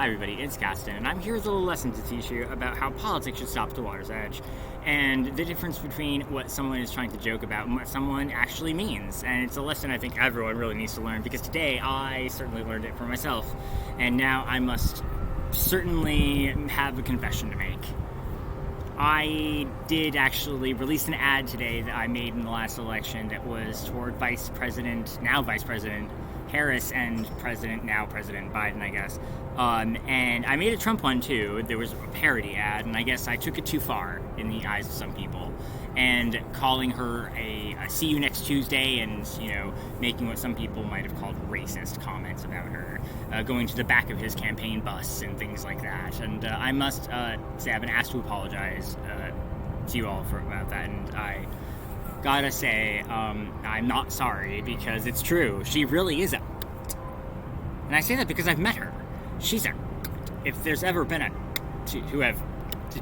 Hi everybody, it's Gaston, and I'm here with a little lesson to teach you about how politics should stop at the water's edge, and the difference between what someone is trying to joke about and what someone actually means. And it's a lesson I think everyone really needs to learn, because today I certainly learned it for myself, and now I must certainly have a confession to make. I did actually release an ad today that I made in the last election that was toward now Vice President Harris and now President Biden, I guess. And I made a Trump one too. There was a parody ad, and I guess I took it too far in the eyes of some people. And calling her a see you next Tuesday, and, making what some people might have called racist comments about her, going to the back of his campaign bus and things like that. And I must say I've been asked to apologize to you all about that, and I gotta say, I'm not sorry, because it's true. She really is a and I say that because I've met her. She's a if there's ever been a who have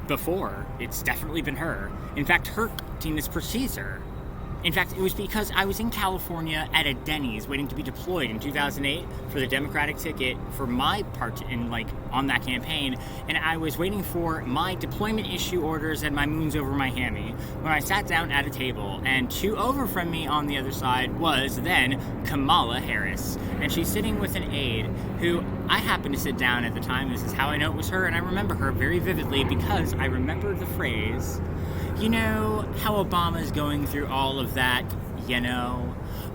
before, it's definitely been her. In fact, her team precedes her. In fact, it was because I was in California at a Denny's waiting to be deployed in 2008 for the Democratic ticket for my part on that campaign, and I was waiting for my deployment issue orders and my moons over my hammy when I sat down at a table, and two over from me on the other side was then Kamala Harris, and she's sitting with an aide who I happened to sit down at the time. This is how I know it was her, and I remember her very vividly because I remember the phrase, how Obama's going through all of that,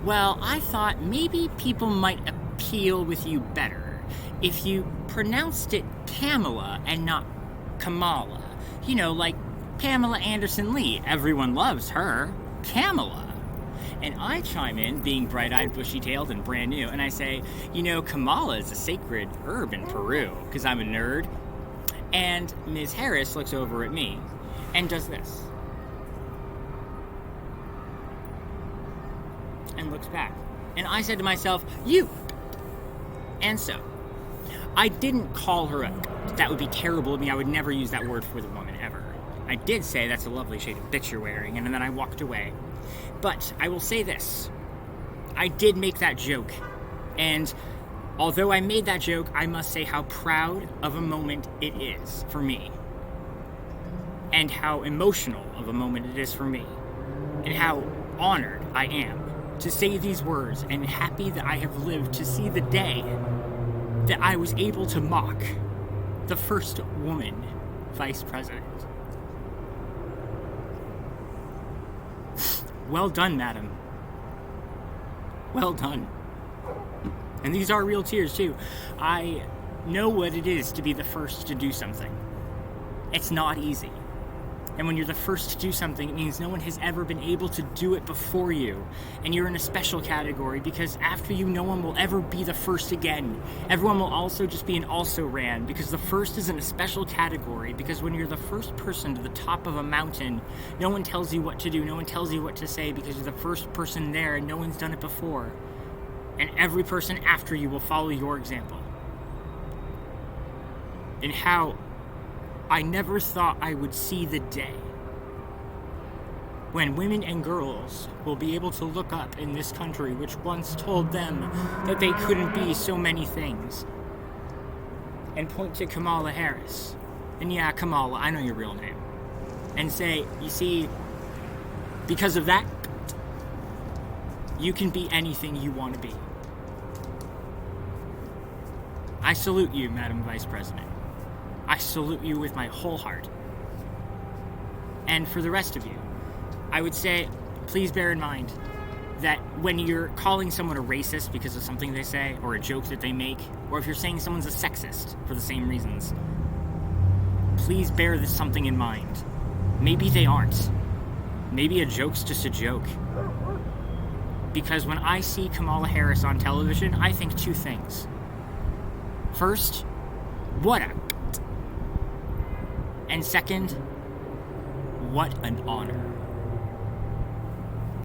Well, I thought maybe people might appeal with you better if you pronounced it Kamala and not Kamala. Like Pamela Anderson Lee. Everyone loves her. Kamala. And I chime in, being bright-eyed, bushy-tailed, and brand new, and I say, Kamala is a sacred herb in Peru, because I'm a nerd. And Ms. Harris looks over at me and does this. And looks back. And I said to myself, you! And so, I didn't call her that would be terrible of me. I would never use that word for the woman, ever. I did say, that's a lovely shade of bitch you're wearing, and then I walked away. But I will say this. I did make that joke. And although I made that joke, I must say how proud of a moment it is for me. And how emotional of a moment it is for me. And how honored I am to say these words, and happy that I have lived to see the day that I was able to mock the first woman vice president. Well done, madam. Well done. And these are real tears, too. I know what it is to be the first to do something. It's not easy. And when you're the first to do something, it means no one has ever been able to do it before you. And you're in a special category, because after you, no one will ever be the first again. Everyone will also just be an also-ran, because the first is in a special category, because when you're the first person to the top of a mountain, no one tells you what to do, no one tells you what to say, because you're the first person there and no one's done it before. And every person after you will follow your example. And how I never thought I would see the day when women and girls will be able to look up in this country which once told them that they couldn't be so many things, and point to Kamala Harris, and yeah, Kamala, I know your real name, and say, you see, because of that, you can be anything you want to be. I salute you, Madam Vice President. I salute you with my whole heart. And for the rest of you, I would say, please bear in mind that when you're calling someone a racist because of something they say, or a joke that they make, or if you're saying someone's a sexist for the same reasons, please bear this something in mind. Maybe they aren't. Maybe a joke's just a joke. Because when I see Kamala Harris on television, I think two things. First, what a... And second, what an honor.